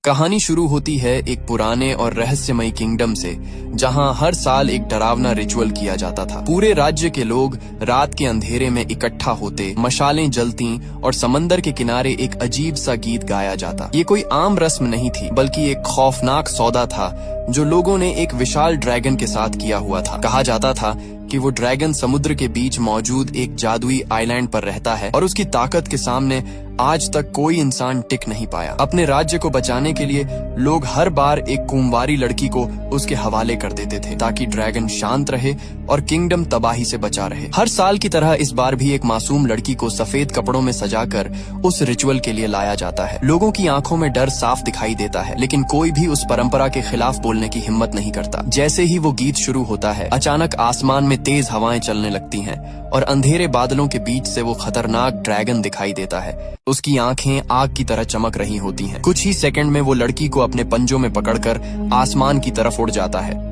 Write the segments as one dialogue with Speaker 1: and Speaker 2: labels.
Speaker 1: कहानी शुरू होती है एक पुराने और रहस्यमयी किंगडम से, जहां हर साल एक डरावना रिचुअल किया जाता था। पूरे राज्य के लोग रात के अंधेरे में इकट्ठा होते, मशालें जलती और समंदर के किनारे एक अजीब सा गीत गाया जाता। ये कोई आम रस्म नहीं थी, बल्कि एक खौफनाक सौदा था जो लोगों ने एक विशाल ड्रैगन के साथ किया हुआ था। कहा जाता था कि वो ड्रैगन समुद्र के बीच मौजूद एक जादुई आइलैंड पर रहता है और उसकी ताकत के सामने आज तक कोई इंसान टिक नहीं पाया। अपने राज्य को बचाने के लिए लोग हर बार एक कुंवारी लड़की को उसके हवाले कर देते थे, ताकि ड्रैगन शांत रहे और किंगडम तबाही से बचा रहे। हर साल की तरह इस बार भी एक मासूम लड़की को सफेद कपड़ों में सजाकर उस रिचुअल के लिए लाया जाता है। लोगों की आंखों में डर साफ दिखाई देता है, लेकिन कोई भी उस परंपरा के खिलाफ बोलने की हिम्मत नहीं करता। जैसे ही वो गीत शुरू होता है, अचानक आसमान में तेज हवाएं चलने लगती हैं और अंधेरे बादलों के बीच से वो खतरनाक ड्रैगन दिखाई देता है। उसकी आंखें आग की तरह चमक रही होती हैं। कुछ ही सेकंड में वो लड़की को अपने पंजों में पकड़कर आसमान की तरफ उड़ जाता है।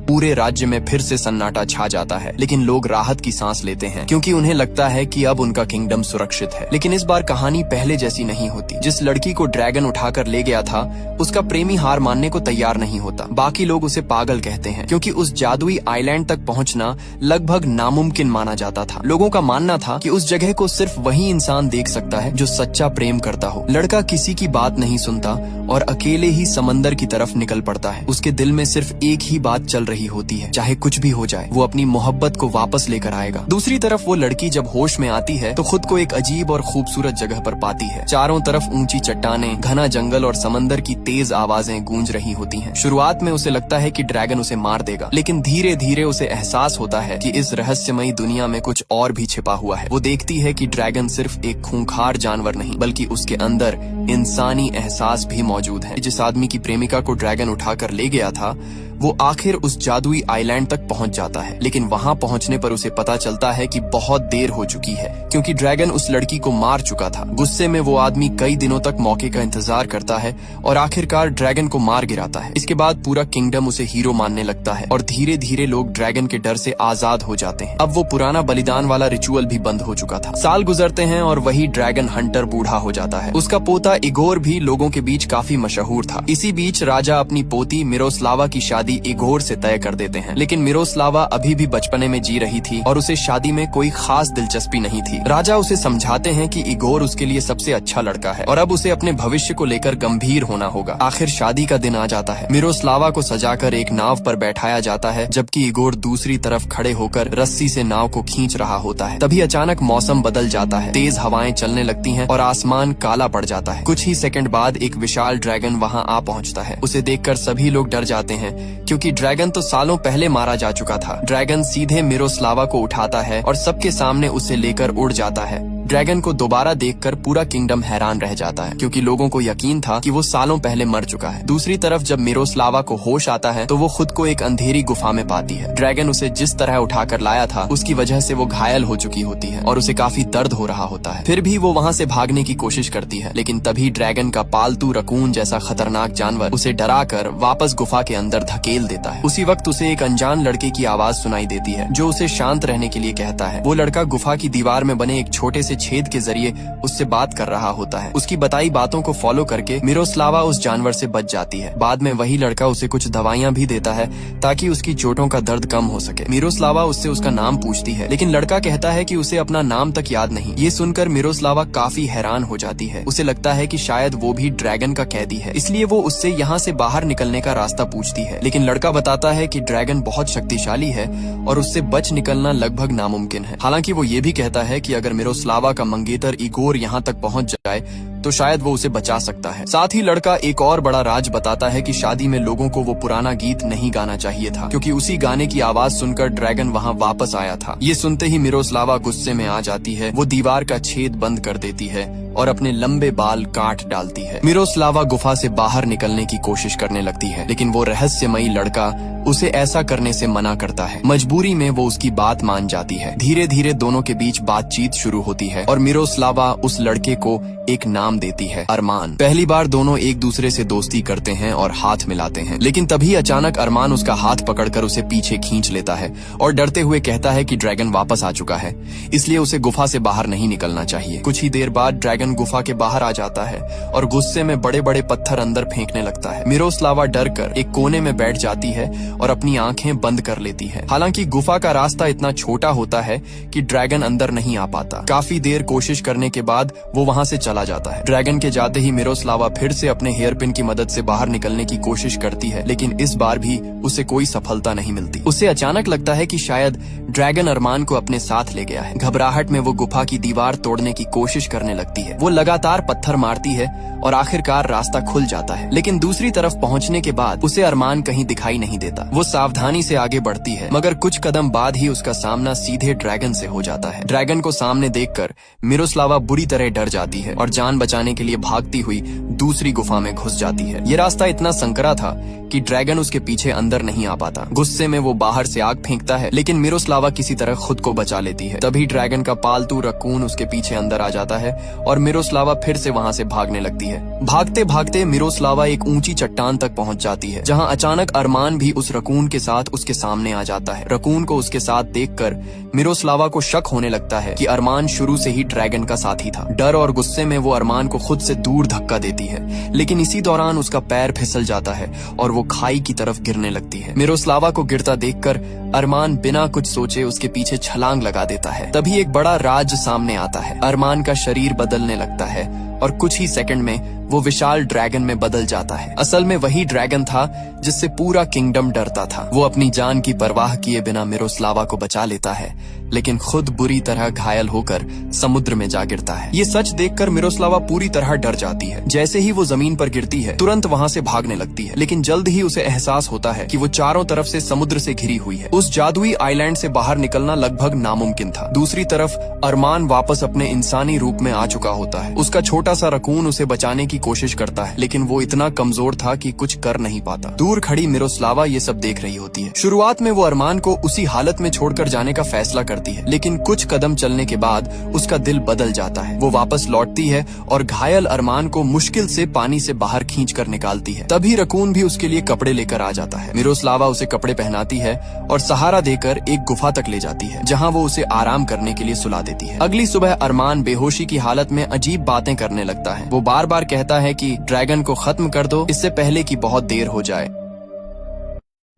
Speaker 1: पूरे राज्य में फिर से सन्नाटा छा जाता है, लेकिन लोग राहत की सांस लेते हैं, क्योंकि उन्हें लगता है कि अब उनका किंगडम सुरक्षित है। लेकिन इस बार कहानी पहले जैसी नहीं होती। जिस लड़की को ड्रैगन उठाकर ले गया था, उसका प्रेमी हार मानने को तैयार नहीं होता। बाकी लोग उसे पागल कहते हैं, क्योंकि उस जादुई आइलैंड तक पहुंचना लगभग नामुमकिन माना जाता था। लोगों का मानना था कि उस जगह को सिर्फ वही इंसान देख सकता है जो सच्चा प्रेम करता हो। लड़का किसी की बात नहीं सुनता और अकेले ही समंदर की तरफ निकल पड़ता है। उसके दिल में सिर्फ एक ही बात चल रही होती है, चाहे कुछ भी हो जाए, वो अपनी मोहब्बत को वापस लेकर आएगा। दूसरी तरफ वो लड़की जब होश में आती है तो खुद को एक अजीब और खूबसूरत जगह पर पाती है। चारों तरफ ऊंची चट्टानें, घना जंगल और समंदर की तेज आवाजें गूंज रही होती हैं। शुरुआत में उसे लगता है कि ड्रैगन उसे मार देगा, लेकिन धीरे धीरे उसे एहसास होता है कि इस रहस्यमयी दुनिया में कुछ और भी छिपा हुआ है। वो देखती है कि ड्रैगन सिर्फ एक खूंखार जानवर नहीं, बल्कि उसके अंदर इंसानी एहसास भी मौजूद है। जिस आदमी की प्रेमिका को ड्रैगन उठाकर ले गया था, वो आखिर उस जादुई आइलैंड तक पहुंच जाता है, लेकिन वहां पहुंचने पर उसे पता चलता है कि बहुत देर हो चुकी है, क्योंकि ड्रैगन उस लड़की को मार चुका था। गुस्से में वो आदमी कई दिनों तक मौके का इंतजार करता है और आखिरकार ड्रैगन को मार गिराता है। इसके बाद पूरा किंगडम उसे हीरो मानने लगता है और धीरे धीरे लोग ड्रैगन के डर से आजाद हो जाते हैं। अब वो पुराना बलिदान वाला रिचुअल भी बंद हो चुका था। साल गुजरते हैं और वही ड्रैगन हंटर बूढ़ा हो जाता है। उसका पोता इगोर भी लोगों के बीच काफी मशहूर था। इसी बीच राजा अपनी पोती मिरोस्लावा की शादी इगोर से तय कर देते हैं, लेकिन मिरोस्लावा अभी भी बचपने में जी रही थी और उसे शादी में कोई खास दिलचस्पी नहीं थी। राजा उसे समझाते हैं कि इगोर उसके लिए सबसे अच्छा लड़का है और अब उसे अपने भविष्य को लेकर गंभीर होना होगा। आखिर शादी का दिन आ जाता है। मिरोस्लावा को सजाकर एक नाव पर बैठाया जाता है, जबकि इगोर दूसरी तरफ खड़े होकर रस्सी से नाव को खींच रहा होता है। तभी अचानक मौसम बदल जाता है, तेज हवाएं चलने लगती हैं और आसमान काला पड़ जाता है। कुछ ही सेकंड बाद एक विशाल ड्रैगन वहां आ पहुंचता है। उसे देखकर सभी लोग डर जाते हैं, क्योंकि ड्रैगन तो सालों पहले मारा जा चुका था। ड्रैगन सीधे मिरोस्लावा को उठाता है और सबके सामने उसे लेकर उड़ जाता है। ड्रैगन को दोबारा देखकर पूरा किंगडम हैरान रह जाता है, क्योंकि लोगों को यकीन था कि वो सालों पहले मर चुका है। दूसरी तरफ जब मिरोस्लावा को होश आता है तो वो खुद को एक अंधेरी गुफा में पाती है। ड्रैगन उसे जिस तरह उठाकर लाया था, उसकी वजह से वो घायल हो चुकी होती है और उसे काफी दर्द हो रहा होता है। फिर भी वो वहाँ से भागने की कोशिश करती है, लेकिन तभी ड्रैगन का पालतू रकून जैसा खतरनाक जानवर उसे डराकर वापस गुफा के अंदर धकेल देता है। उसी वक्त उसे एक अनजान लड़के की आवाज सुनाई देती है, जो उसे शांत रहने के लिए कहता है। वो लड़का गुफा की दीवार में बने एक छोटे से छेद के जरिए उससे बात कर रहा होता है। उसकी बताई बातों को फॉलो करके मिरोस्लावा उस जानवर से बच जाती है। बाद में वही लड़का उसे कुछ दवाइयां भी देता है, ताकि उसकी चोटों का दर्द कम हो सके। मिरोस्लावा उससे उसका नाम पूछती है, लेकिन लड़का कहता है कि उसे अपना नाम तक याद नहीं। ये सुनकर मिरोस्लावा काफी हैरान हो जाती है। उसे लगता है कि शायद वो भी ड्रैगन का कैदी है, इसलिए वो उससे यहाँ से बाहर निकलने का रास्ता पूछती है। लेकिन लड़का बताता है कि ड्रैगन बहुत शक्तिशाली है और उससे बच निकलना लगभग नामुमकिन है। हालांकि वो ये भी कहता है कि अगर मिरोस्लावा का मंगेतर इगोर यहाँ तक पहुँच जाए तो शायद वो उसे बचा सकता है। साथ ही लड़का एक और बड़ा राज बताता है कि शादी में लोगों को वो पुराना गीत नहीं गाना चाहिए था, क्योंकि उसी गाने की आवाज सुनकर ड्रैगन वहाँ वापस आया था। ये सुनते ही मिरोस्लावा गुस्से में आ जाती है। वो दीवार का छेद बंद कर देती है और अपने लंबे बाल काट डालती है। मिरोस्लावा गुफा से बाहर निकलने की कोशिश करने लगती है, लेकिन वो रहस्यमयी लड़का उसे ऐसा करने से मना करता है। मजबूरी में वो उसकी बात मान जाती है। धीरे धीरे दोनों के बीच बातचीत शुरू होती है और मिरोस्लावा उस लड़के को एक नाम नाम देती है, अरमान। पहली बार दोनों एक दूसरे से दोस्ती करते हैं और हाथ मिलाते हैं, लेकिन तभी अचानक अरमान उसका हाथ पकड़कर उसे पीछे खींच लेता है और डरते हुए कहता है कि ड्रैगन वापस आ चुका है, इसलिए उसे गुफा से बाहर नहीं निकलना चाहिए। कुछ ही देर बाद ड्रैगन गुफा के बाहर आ जाता है और गुस्से में बड़े बड़े पत्थर अंदर फेंकने लगता है। मिरोस्लावा डर कर एक कोने में बैठ जाती है और अपनी आंखें बंद कर लेती है। हालांकि गुफा का रास्ता इतना छोटा होता है कि ड्रैगन अंदर नहीं आ पाता। काफी देर कोशिश करने के बाद वो वहां से चला जाता है। ड्रैगन के जाते ही मिरोस्लावा फिर से अपने हेयरपिन की मदद से बाहर निकलने की कोशिश करती है, लेकिन इस बार भी उसे कोई सफलता नहीं मिलती। उसे अचानक लगता है कि शायद ड्रैगन अरमान को अपने साथ ले गया है। घबराहट में वो गुफा की दीवार तोड़ने की कोशिश करने लगती है। वो लगातार पत्थर मारती है और आखिरकार रास्ता खुल जाता है, लेकिन दूसरी तरफ पहुंचने के बाद उसे अरमान कहीं दिखाई नहीं देता। वो सावधानी से आगे बढ़ती है, मगर कुछ कदम बाद ही उसका सामना सीधे ड्रैगन से हो जाता है। ड्रैगन को सामने देखकर मिरोस्लावा बुरी तरह डर जाती है और जान बचाने के लिए भागती हुई दूसरी गुफा में घुस जाती है। ये रास्ता इतना संकरा था कि ड्रैगन उसके पीछे अंदर नहीं आ पाता। गुस्से में वो बाहर से आग फेंकता है, लेकिन मिरोस्लावा किसी तरह खुद को बचा लेती है। तभी ड्रैगन का पालतू रकून उसके पीछे अंदर आ जाता है और मिरोस्लावा फिर से वहां से भागने लगती है। भागते भागते मिरोस्लावा एक ऊंची चट्टान तक पहुंच जाती है, जहां अचानक अरमान भी उस रकून के साथ उसके सामने आ जाता है। रकून को उसके साथ देखकर मिरोस्लावा को शक होने लगता है कि अरमान शुरू से ही ड्रैगन का साथी था। डर और गुस्से में वो अरमान को खुद से दूर धक्का देती है, लेकिन इसी दौरान उसका पैर फिसल जाता है और वो खाई की तरफ गिरने लगती है। मिरोस्लावा को गिरता देखकर अरमान बिना कुछ सोचे उसके पीछे छलांग लगा देता है। तभी एक बड़ा राज सामने आता है। अरमान का शरीर बदलने लगता है और कुछ ही सेकंड में वो विशाल ड्रैगन में बदल जाता है। असल में वही ड्रैगन था जिससे पूरा किंगडम डरता था। वो अपनी जान की परवाह किए बिना मिरोस्लावा को बचा लेता है, लेकिन खुद बुरी तरह घायल होकर समुद्र में जा गिरता है। ये सच देखकर मिरोस्लावा पूरी तरह डर जाती है। जैसे ही वो जमीन पर गिरती है, तुरंत वहां से भागने लगती है, लेकिन जल्द ही उसे एहसास होता है कि वो चारों तरफ से समुद्र से घिरी हुई है। उस जादुई आइलैंड से बाहर निकलना लगभग नामुमकिन था। दूसरी तरफ अरमान वापस अपने इंसानी रूप में आ चुका होता है। उसका छोटा सा रकून उसे बचाने की कोशिश करता है, लेकिन वो इतना कमजोर था कि कुछ कर नहीं पाता। दूर खड़ी मिरोस्लावा ये सब देख रही होती है। शुरुआत में वो अरमान को उसी हालत में छोड़कर जाने का फैसला करती है, लेकिन कुछ कदम चलने के बाद उसका दिल बदल जाता है। वो वापस लौटती है और घायल अरमान को मुश्किल से पानी से बाहर खींचकर निकालती है। तभी रकून भी उसके लिए कपड़े लेकर आ जाता है। मिरोस्लावा उसे कपड़े पहनाती है और सहारा देकर एक गुफा तक ले जाती है, जहाँ वो उसे आराम करने के लिए सुला देती है। अगली सुबह अरमान बेहोशी की हालत में अजीब बातें करने लगता है। वो बार बार कहता है कि ड्रैगन को खत्म कर दो, इससे पहले कि बहुत देर हो जाए।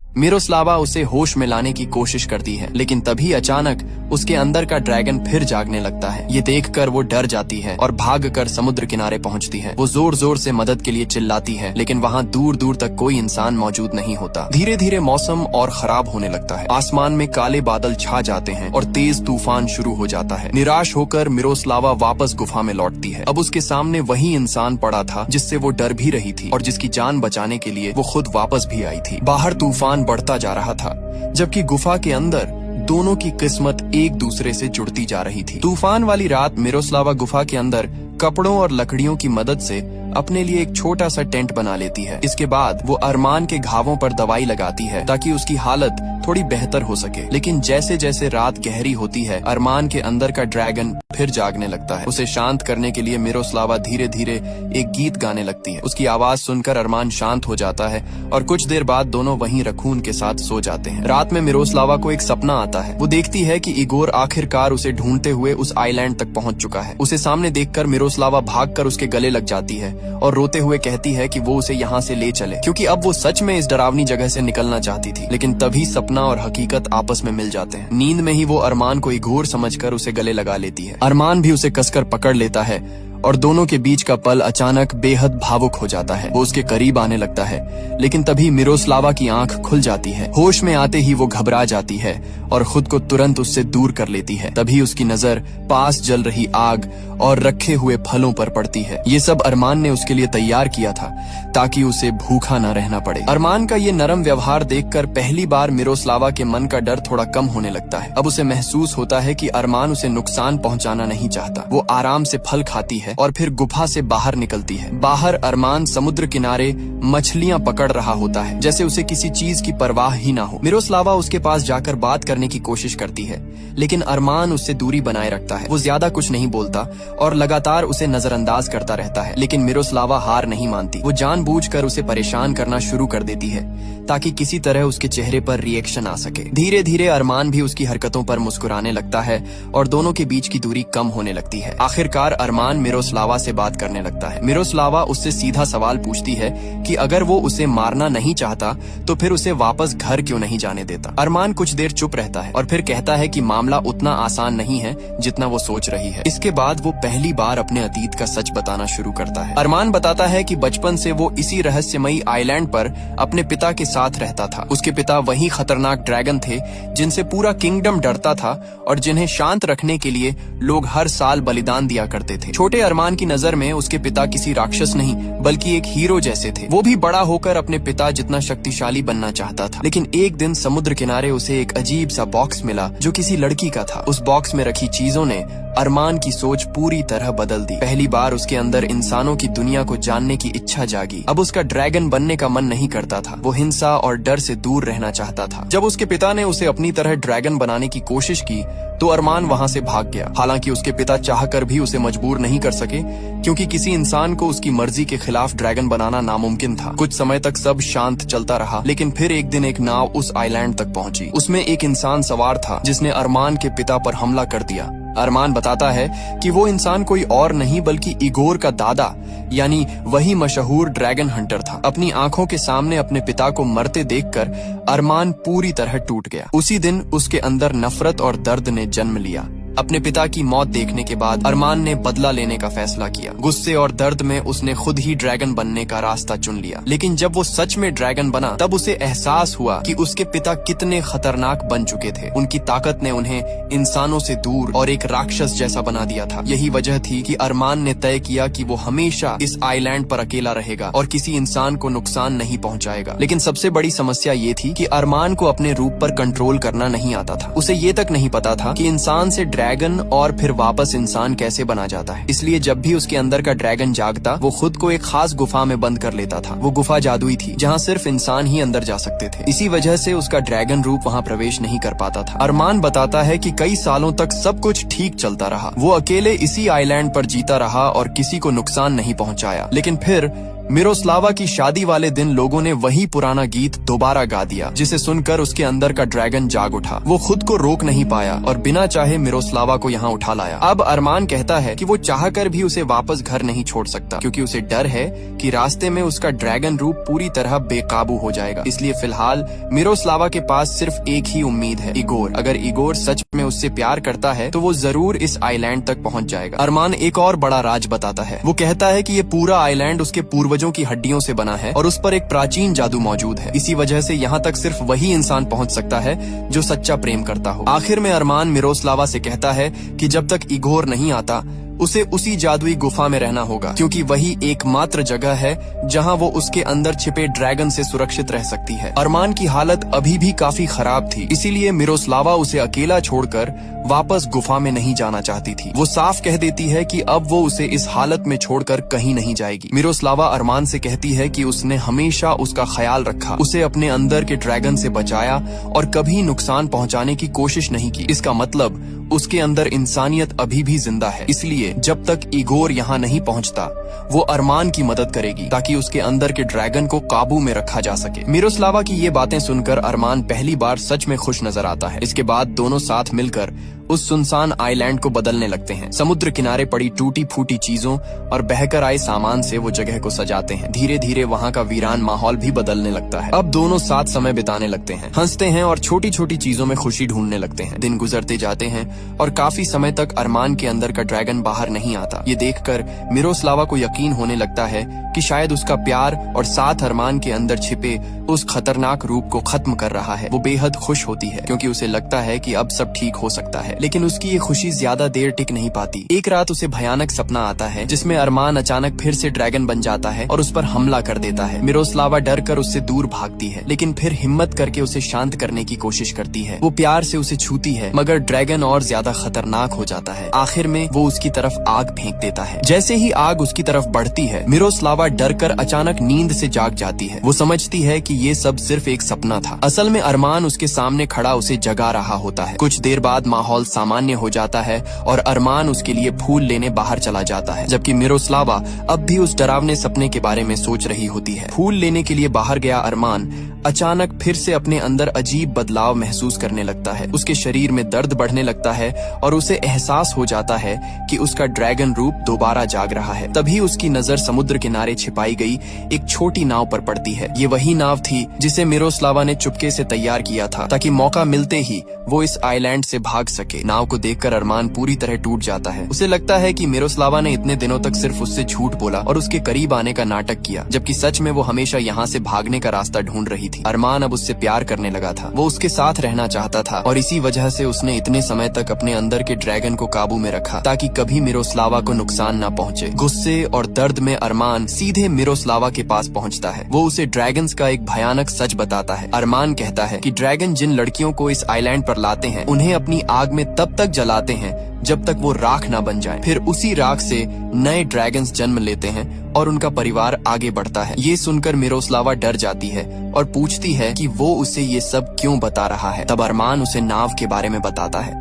Speaker 1: मिरोस्लावा उसे होश में लाने की कोशिश करती है, लेकिन तभी अचानक उसके अंदर का ड्रैगन फिर जागने लगता है। ये देखकर वो डर जाती है और भागकर समुद्र किनारे पहुंचती है। वो जोर जोर से मदद के लिए चिल्लाती है, लेकिन वहाँ दूर दूर तक कोई इंसान मौजूद नहीं होता। धीरे धीरे मौसम और खराब होने लगता है। आसमान में काले बादल छा जाते हैं और तेज तूफान शुरू हो जाता है। निराश होकर मिरोस्लावा वापस गुफा में लौटती है। अब उसके सामने वही इंसान पड़ा था जिससे वो डर भी रही थी और जिसकी जान बचाने के लिए वो खुद वापस भी आई थी। बाहर तूफान बढ़ता जा रहा था, जबकि गुफा के अंदर दोनों की किस्मत एक दूसरे से जुड़ती जा रही थी। तूफान वाली रात मिरोस्लावा गुफा के अंदर कपड़ों और लकड़ियों की मदद से अपने लिए एक छोटा सा टेंट बना लेती है। इसके बाद वो अरमान के घावों पर दवाई लगाती है ताकि उसकी हालत थोड़ी बेहतर हो सके। लेकिन जैसे जैसे रात गहरी होती है, अरमान के अंदर का ड्रैगन फिर जागने लगता है। उसे शांत करने के लिए मिरोस्लावा धीरे धीरे एक गीत गाने लगती है। उसकी आवाज सुनकर अरमान शांत हो जाता है और कुछ देर बाद दोनों वहीं रकून के साथ सो जाते हैं। रात में मिरोस्लावा को एक सपना आता है। वो देखती है कि इगोर आखिरकार उसे ढूंढते हुए उस आइलैंड तक पहुंच चुका है। उसे सामने देखकर मिरोस्लावा भागकर उसके गले लग जाती है और रोते हुए कहती है कि वो उसे यहाँ से ले चले, क्योंकि अब वो सच में इस डरावनी जगह से निकलना चाहती थी। लेकिन तभी सपना और हकीकत आपस में मिल जाते हैं। नींद में ही वो अरमान को इगोर समझकर उसे गले लगा लेती है। अरमान भी उसे कसकर पकड़ लेता है और दोनों के बीच का पल अचानक बेहद भावुक हो जाता है। वो उसके करीब आने लगता है, लेकिन तभी मिरोस्लावा की आंख खुल जाती है। होश में आते ही वो घबरा जाती है और खुद को तुरंत उससे दूर कर लेती है। तभी उसकी नजर पास जल रही आग और रखे हुए फलों पर पड़ती है। ये सब अरमान ने उसके लिए तैयार किया था ताकि उसे भूखा न रहना पड़े। अरमान का ये नरम व्यवहार देखकर पहली बार मिरोस्लावा के मन का डर थोड़ा कम होने लगता है। अब उसे महसूस होता है कि अरमान उसे नुकसान पहुंचाना नहीं चाहता। वो आराम से फल खाती है है और फिर गुफा से बाहर निकलती है। बाहर अरमान समुद्र किनारे मछलियां पकड़ रहा होता है, जैसे उसे किसी चीज की परवाह ही ना हो। मिरोस्लावा उसके पास जाकर बात करने की कोशिश करती है, लेकिन अरमान उससे दूरी बनाए रखता है। वो ज्यादा कुछ नहीं बोलता और लगातार उसे नजरअंदाज करता रहता है, लेकिन मिरोस्लावा हार नहीं मानती। वो जानबूझकर उसे परेशान करना शुरू कर देती है ताकि किसी तरह उसके चेहरे पर रिएक्शन आ सके। धीरे धीरे अरमान भी उसकी हरकतों पर मुस्कुराने लगता है और दोनों के बीच की दूरी कम होने लगती है। आखिरकार अरमान मिरोस्लावा से बात करने लगता है। मिरोस्लावा उससे सीधा सवाल पूछती है कि अगर वो उसे मारना नहीं चाहता तो फिर उसे वापस घर क्यों नहीं जाने देता। अरमान कुछ देर चुप रहता है और फिर कहता है कि मामला उतना आसान नहीं है जितना वो सोच रही है। इसके बाद वो पहली बार अपने अतीत का सच बताना शुरू करता है। अरमान बताता है कि बचपन से वो इसी रहस्यमयी आइलैंड पर अपने पिता के साथ रहता था। उसके पिता वही खतरनाक ड्रैगन थे जिनसे पूरा किंगडम डरता था और जिन्हें शांत रखने के लिए लोग हर साल बलिदान दिया करते थे। छोटे अरमान की नजर में उसके पिता किसी राक्षस नहीं बल्कि एक हीरो जैसे थे। वो भी बड़ा होकर अपने पिता जितना शक्तिशाली बनना चाहता था। लेकिन एक दिन समुद्र किनारे उसे एक अजीब सा बॉक्स मिला जो किसी लड़की का था। उस बॉक्स में रखी चीजों ने अरमान की सोच पूरी तरह बदल दी। पहली बार उसके अंदर इंसानों की दुनिया को जानने की इच्छा जागी। अब उसका ड्रैगन बनने का मन नहीं करता था। वो हिंसा और डर से दूर रहना चाहता था। जब उसके पिता ने उसे अपनी तरह ड्रैगन बनाने की कोशिश की तो अरमान वहाँ से भाग गया। हालांकि उसके पिता चाहकर भी उसे मजबूर नहीं कर सके, क्योंकि किसी इंसान को उसकी मर्जी के खिलाफ ड्रैगन बनाना नामुमकिन था। कुछ समय तक सब शांत चलता रहा, लेकिन फिर एक दिन एक नाव उस आइलैंड तक पहुंची। उसमें एक इंसान सवार था जिसने अरमान के पिता पर हमला कर दिया। अरमान बताता है कि वो इंसान कोई और नहीं बल्कि इगोर का दादा यानी वही मशहूर ड्रैगन हंटर था। अपनी आंखों के सामने अपने पिता को मरते देखकर अरमान पूरी तरह टूट गया। उसी दिन उसके अंदर नफरत और दर्द ने जन्म लिया। अपने पिता की मौत देखने के बाद अरमान ने बदला लेने का फैसला किया। गुस्से और दर्द में उसने खुद ही ड्रैगन बनने का रास्ता चुन लिया। लेकिन जब वो सच में ड्रैगन बना तब उसे एहसास हुआ कि उसके पिता कितने खतरनाक बन चुके थे। उनकी ताकत ने उन्हें इंसानों से दूर और एक राक्षस जैसा बना दिया था। यही वजह थी कि अरमान ने तय किया कि वो हमेशा इस आइलैंड पर अकेला रहेगा और किसी इंसान को नुकसान नहीं पहुंचाएगा। लेकिन सबसे बड़ी समस्या ये थी कि अरमान को अपने रूप पर कंट्रोल करना नहीं आता था। उसे ये तक नहीं पता था कि इंसान से ड्रैगन और फिर वापस इंसान कैसे बना जाता है। इसलिए जब भी उसके अंदर का ड्रैगन जागता वो खुद को एक खास गुफा में बंद कर लेता था। वो गुफा जादुई थी जहाँ सिर्फ इंसान ही अंदर जा सकते थे। इसी वजह से उसका ड्रैगन रूप वहाँ प्रवेश नहीं कर पाता था। अरमान बताता है कि कई सालों तक सब कुछ ठीक चलता रहा। वो अकेले इसी आइलैंड पर जीता रहा और किसी को नुकसान नहीं पहुँचाया। लेकिन फिर मिरोस्लावा की शादी वाले दिन लोगों ने वही पुराना गीत दोबारा गा दिया, जिसे सुनकर उसके अंदर का ड्रैगन जाग उठा। वो खुद को रोक नहीं पाया और बिना चाहे मिरोस्लावा को यहाँ उठा लाया। अब अरमान कहता है कि वो चाहकर भी उसे वापस घर नहीं छोड़ सकता, क्योंकि उसे डर है कि रास्ते में उसका ड्रैगन रूप पूरी तरह बेकाबू हो जाएगा। इसलिए फिलहाल मिरोस्लावा के पास सिर्फ एक ही उम्मीद है, इगोर। अगर इगोर सच में उससे प्यार करता है तो वो जरूर इस आइलैंड तक पहुँच जाएगा। अरमान एक और बड़ा राज बताता है। वो कहता है कि ये पूरा आइलैंड उसके पूर्वजों की हड्डियों से बना है और उस पर एक प्राचीन जादू मौजूद है। इसी वजह से यहाँ तक सिर्फ वही इंसान पहुँच सकता है जो सच्चा प्रेम करता हो। आखिर में अरमान मिरोस्लावा से कहता है कि जब तक इगोर नहीं आता उसे उसी जादुई गुफा में रहना होगा, क्योंकि वही एकमात्र जगह है जहां वो उसके अंदर छिपे ड्रैगन से सुरक्षित रह सकती है। अरमान की हालत अभी भी काफी खराब थी, इसीलिए मिरोस्लावा उसे अकेला छोड़कर वापस गुफा में नहीं जाना चाहती थी। वो साफ कह देती है कि अब वो उसे इस हालत में छोड़कर कहीं नहीं जाएगी। मिरोस्लावा अरमान से कहती है कि उसने हमेशा उसका ख्याल रखा, उसे अपने अंदर के ड्रैगन से बचाया और कभी नुकसान पहुंचाने की कोशिश नहीं की। इसका मतलब उसके अंदर इंसानियत अभी भी जिंदा है। इसलिए जब तक इगोर यहाँ नहीं पहुँचता वो अरमान की मदद करेगी ताकि उसके अंदर के ड्रैगन को काबू में रखा जा सके। मिरोस्लावा की ये बातें सुनकर अरमान पहली बार सच में खुश नजर आता है। इसके बाद दोनों साथ मिलकर उस सुनसान आइलैंड को बदलने लगते हैं। समुद्र किनारे पड़ी टूटी फूटी चीजों और बहकर आए सामान से वो जगह को सजाते हैं। धीरे धीरे वहाँ का वीरान माहौल भी बदलने लगता है। अब दोनों साथ समय बिताने लगते हैं, हंसते हैं और छोटी छोटी चीजों में खुशी ढूंढने लगते हैं। दिन गुजरते जाते हैं और काफी समय तक अरमान के अंदर का ड्रैगन बाहर नहीं आता। ये देखकर मिरोस्लावा को यकीन होने लगता है कि शायद उसका प्यार और साथ अरमान के अंदर छिपे उस खतरनाक रूप को खत्म कर रहा है। वो बेहद खुश होती है क्योंकि उसे लगता है कि अब सब ठीक हो सकता है। लेकिन उसकी ये खुशी ज्यादा देर टिक नहीं पाती। एक रात उसे भयानक सपना आता है जिसमें अरमान अचानक फिर से ड्रैगन बन जाता है और उस पर हमला कर देता है। मिरोस्लावा डर कर उससे दूर भागती है, लेकिन फिर हिम्मत करके उसे शांत करने की कोशिश करती है। वो प्यार से उसे छूती है, मगर ड्रैगन और ज्यादा खतरनाक हो जाता है। आखिर में वो उसकी तरफ आग फेंक देता है। जैसे ही आग उसकी तरफ बढ़ती है, मिरोस्लावा डर कर अचानक नींद से जाग जाती है। वो समझती है कि ये सब सिर्फ एक सपना था। असल में अरमान उसके सामने खड़ा उसे जगा रहा होता है। कुछ देर बाद माहौल सामान्य हो जाता है और अरमान उसके लिए फूल लेने बाहर चला जाता है, जबकि मिरोस्लावा अब भी उस डरावने सपने के बारे में सोच रही होती है। फूल लेने के लिए बाहर गया अरमान अचानक फिर से अपने अंदर अजीब बदलाव महसूस करने लगता है। उसके शरीर में दर्द बढ़ने लगता है और उसे एहसास हो जाता है कि उसका ड्रैगन रूप दोबारा जाग रहा है। तभी उसकी नजर समुद्र किनारे छिपाई गई एक छोटी नाव पर पड़ती है। ये वही नाव थी जिसे मिरोस्लावा ने चुपके से तैयार किया था ताकि मौका मिलते ही वो इस आइलैंड से भाग सके। नाव को देखकर अरमान पूरी तरह टूट जाता है। उसे लगता है कि मिरोस्लावा ने इतने दिनों तक सिर्फ उससे झूठ बोला और उसके करीब आने का नाटक किया, जबकि सच में वो हमेशा यहाँ से भागने का रास्ता ढूंढ रही थी। अरमान अब उससे प्यार करने लगा था। वो उसके साथ रहना चाहता था और इसी वजह से उसने इतने समय तक अपने अंदर के ड्रैगन को काबू में रखा ताकि कभी मिरोस्लावा को नुकसान न पहुंचे। गुस्से और दर्द में अरमान सीधे मिरोस्लावा के पास पहुंचता है। वो उसे ड्रैगन्स का एक भयानक सच बताता है। अरमान कहता है कि ड्रैगन जिन लड़कियों को इस आइलैंड पर लाते हैं उन्हें अपनी आग में तब तक जलाते हैं जब तक वो राख ना बन जाए। फिर उसी राख से नए ड्रैगन्स जन्म लेते हैं और उनका परिवार आगे बढ़ता है। ये सुनकर मिरोस्लावा डर जाती है और पूछती है कि वो उसे ये सब क्यों बता रहा है। तब अरमान उसे नाव के बारे में बताता है।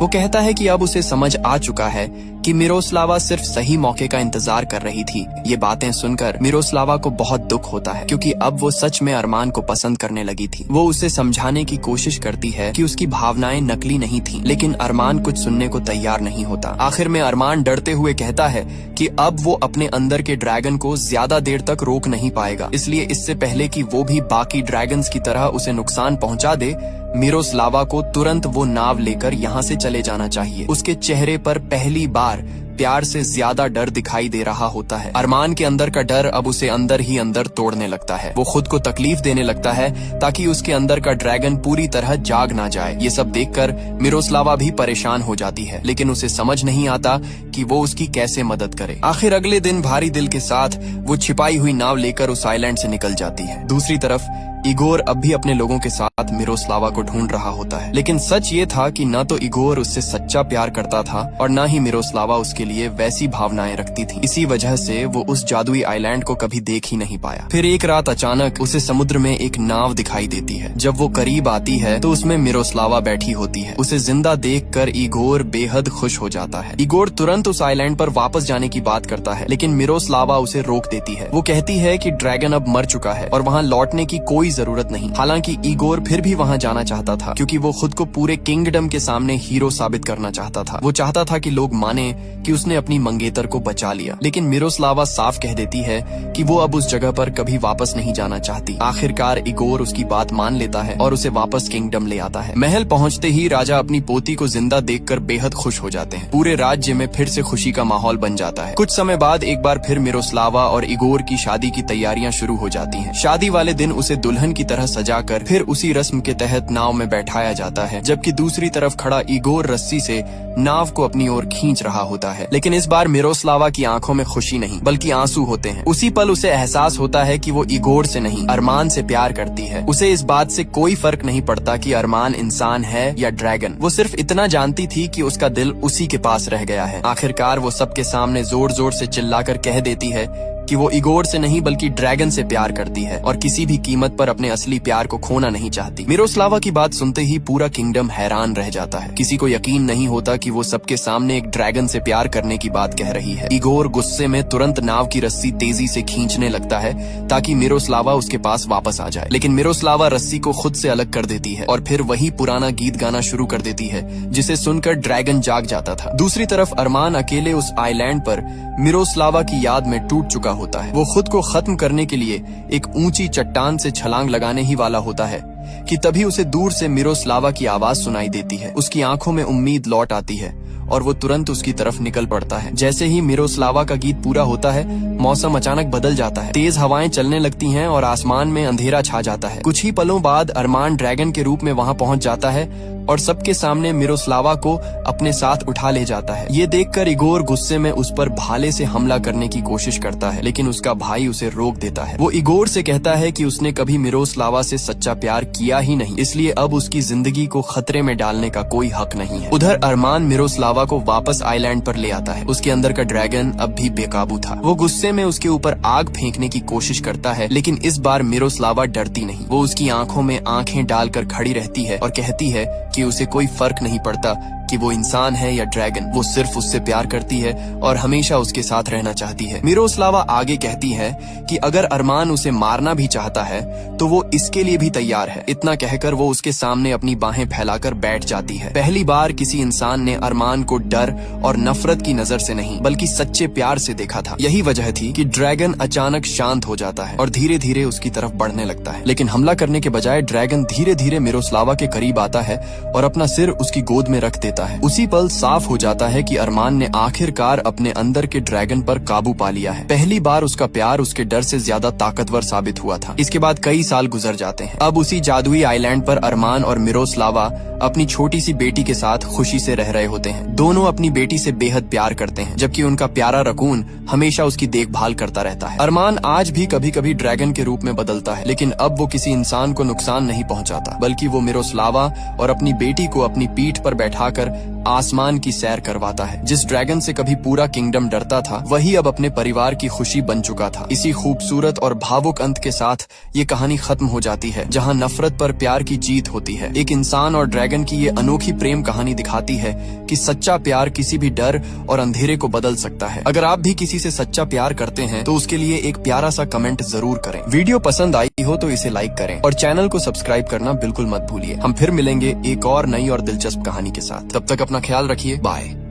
Speaker 1: वो कहता है कि अब उसे समझ आ चुका है कि मिरोस्लावा सिर्फ सही मौके का इंतजार कर रही थी। ये बातें सुनकर मिरोस्लावा को बहुत दुख होता है क्योंकि अब वो सच में अरमान को पसंद करने लगी थी। वो उसे समझाने की कोशिश करती है कि उसकी भावनाएं नकली नहीं थीं, लेकिन अरमान कुछ सुनने को तैयार नहीं होता। आखिर में अरमान डरते हुए कहता है कि अब वो अपने अंदर के ड्रैगन को ज्यादा देर तक रोक नहीं पाएगा, इसलिए इससे पहले कि वो भी बाकी ड्रैगन्स की तरह उसे नुकसान पहुंचा दे, मिरोस्लावा को तुरंत वो नाव लेकर यहाँ से चले जाना चाहिए। उसके चेहरे पर पहली बार प्यार से ज्यादा डर दिखाई दे रहा होता है। अरमान के अंदर का डर अब उसे अंदर ही अंदर तोड़ने लगता है। वो खुद को तकलीफ देने लगता है ताकि उसके अंदर का ड्रैगन पूरी तरह जाग ना जाए। ये सब देखकर मिरोस्लावा भी परेशान हो जाती है, लेकिन उसे समझ नहीं आता कि वो उसकी कैसे मदद करे। आखिर अगले दिन भारी दिल के साथ वो छिपाई हुई नाव लेकर उस आइलैंड से निकल जाती है। दूसरी तरफ इगोर अब भी अपने लोगों के साथ मिरोस्लावा को ढूंढ रहा होता है, लेकिन सच ये था कि न तो इगोर उससे सच्चा प्यार करता था और न ही मिरोस्लावा उसके लिए वैसी भावनाएं रखती थी। इसी वजह से वो उस जादुई आइलैंड को कभी देख ही नहीं पाया। फिर एक रात अचानक उसे समुद्र में एक नाव दिखाई देती है। जब वो करीब आती है तो उसमें मिरोस्लावा बैठी होती है। उसे जिंदा देखकर इगोर बेहद खुश हो जाता है। इगोर तुरंत उस आइलैंड पर वापस जाने की बात करता है, लेकिन मिरोस्लावा उसे रोक देती है। वो कहती है कि ड्रैगन अब मर चुका है और वहाँ लौटने की कोई जरूरत नहीं। हालांकि इगोर फिर भी वहां जाना चाहता था क्योंकि वो खुद को पूरे किंगडम के सामने हीरो साबित करना चाहता था। वो चाहता था कि लोग माने कि उसने अपनी मंगेतर को बचा लिया। लेकिन मिरोस्लावा साफ कह देती है कि वो अब उस जगह पर कभी वापस नहीं जाना चाहती। आखिरकार इगोर उसकी बात मान लेता है और उसे वापस किंगडम ले आता है। महल पहुंचते ही राजा अपनी पोती को जिंदा देखकर बेहद खुश हो जाते हैं। पूरे राज्य में फिर से खुशी का माहौल बन जाता है। कुछ समय बाद एक बार फिर मिरोस्लावा और इगोर की शादी की तैयारियां शुरू हो जाती हैं। शादी वाले दिन उसे दुल्हन की तरह सजाकर फिर उसी रस्म के तहत नाव में बैठाया जाता है, जबकि दूसरी तरफ खड़ा इगोर रस्सी से नाव को अपनी ओर खींच रहा होता है। लेकिन इस बार मिरोस्लावा की आंखों में खुशी नहीं बल्कि आंसू होते हैं। उसी पल उसे एहसास होता है कि वो इगोर से नहीं अरमान से प्यार करती है। उसे इस बात से कोई फर्क नहीं पड़ता कि अरमान इंसान है या ड्रैगन। वो सिर्फ इतना जानती थी कि उसका दिल उसी के पास रह गया है। आखिरकार वो सबके सामने जोर जोर से चिल्लाकर कह देती है कि वो इगोर से नहीं बल्कि ड्रैगन से प्यार करती है और किसी भी कीमत पर अपने असली प्यार को खोना नहीं चाहती। मिरोस्लावा की बात सुनते ही पूरा किंगडम हैरान रह जाता है। किसी को यकीन नहीं होता कि वो सबके सामने एक ड्रैगन से प्यार करने की बात कह रही है। इगोर गुस्से में तुरंत नाव की रस्सी तेजी से खींचने लगता है ताकि मिरोस्लावा उसके पास वापस आ जाए, लेकिन मिरोस्लावा रस्सी को खुद से अलग कर देती है और फिर वही पुराना गीत गाना शुरू कर देती है जिसे सुनकर ड्रैगन जाग जाता था। दूसरी तरफ अरमान अकेले उस आइलैंड पर मिरोस्लावा की याद में टूट चुका होता है। वो खुद को खत्म करने के लिए एक ऊंची चट्टान से छलांग लगाने ही वाला होता है कि तभी उसे दूर से मिरोस्लावा की आवाज सुनाई देती है। उसकी आंखों में उम्मीद लौट आती है और वो तुरंत उसकी तरफ निकल पड़ता है। जैसे ही मिरोस्लावा का गीत पूरा होता है, मौसम अचानक बदल जाता है। तेज हवाएं चलने लगती हैं और आसमान में अंधेरा छा जाता है। कुछ ही पलों बाद अरमान ड्रैगन के रूप में वहां पहुंच जाता है और सबके सामने मिरोस्लावा को अपने साथ उठा ले जाता है। ये देखकर इगोर गुस्से में उस पर भाले से हमला करने की कोशिश करता है, लेकिन उसका भाई उसे रोक देता है। वो इगोर से कहता है कि उसने कभी मिरोस्लावा से सच्चा प्यार किया ही नहीं, इसलिए अब उसकी जिंदगी को खतरे में डालने का कोई हक नहीं है। उधर अरमान मिरोस्लावा को वापस आइलैंड पर ले आता है। उसके अंदर का ड्रैगन अब भी बेकाबू था। वो गुस्से में उसके ऊपर आग फेंकने की कोशिश करता है, लेकिन इस बार मिरोस्लावा डरती नहीं। वो उसकी आंखों में आंखें डालकर खड़ी रहती है और कहती है कि उसे कोई फर्क नहीं पड़ता कि वो इंसान है या ड्रैगन। वो सिर्फ उससे प्यार करती है और हमेशा उसके साथ रहना चाहती है। मिरोस्लावा आगे कहती है कि अगर अरमान उसे मारना भी चाहता है तो वो इसके लिए भी तैयार है। इतना कहकर वो उसके सामने अपनी बाहें फैलाकर बैठ जाती है। पहली बार किसी इंसान ने अरमान को डर और नफरत की नजर से नहीं बल्कि सच्चे प्यार से देखा था। यही वजह थी कि ड्रैगन अचानक शांत हो जाता है और धीरे धीरे उसकी तरफ बढ़ने लगता है। लेकिन हमला करने के बजाय ड्रैगन धीरे धीरे मिरोस्लावा के करीब आता है और अपना सिर उसकी गोद में रख देता है। उसी पल साफ हो जाता है कि अरमान ने आखिरकार अपने अंदर के ड्रैगन पर काबू पा लिया है। पहली बार उसका प्यार उसके डर से ज्यादा ताकतवर साबित हुआ था। इसके बाद कई साल गुजर जाते हैं। अब उसी जादुई आइलैंड पर अरमान और मिरोस्लावा अपनी छोटी सी बेटी के साथ खुशी से रह रहे होते हैं। दोनों अपनी बेटी से बेहद प्यार करते हैं, जबकि उनका प्यारा रकून हमेशा उसकी देखभाल करता रहता है। अरमान आज भी कभी कभी ड्रैगन के रूप में बदलता है, लेकिन अब वो किसी इंसान को नुकसान नहीं पहुंचाता, बल्कि वो मिरोस्लावा और अपनी बेटी को अपनी पीठ पर बैठाकर आसमान की सैर करवाता है। जिस ड्रैगन से कभी पूरा किंगडम डरता था, वही अब अपने परिवार की खुशी बन चुका था। इसी खूबसूरत और भावुक अंत के साथ ये कहानी खत्म हो जाती है, जहां नफरत पर प्यार की जीत होती है। एक इंसान और ड्रैगन की ये अनोखी प्रेम कहानी दिखाती है कि सच्चा प्यार किसी भी डर और अंधेरे को बदल सकता है। अगर आप भी किसी से सच्चा प्यार करते हैं तो उसके लिए एक प्यारा सा कमेंट जरूर करें। वीडियो पसंद आई हो तो इसे लाइक करें और चैनल को सब्सक्राइब करना बिल्कुल मत भूलिए। हम फिर मिलेंगे एक और नई और दिलचस्प कहानी के साथ। तब तक अपना ख्याल रखिए। बाय।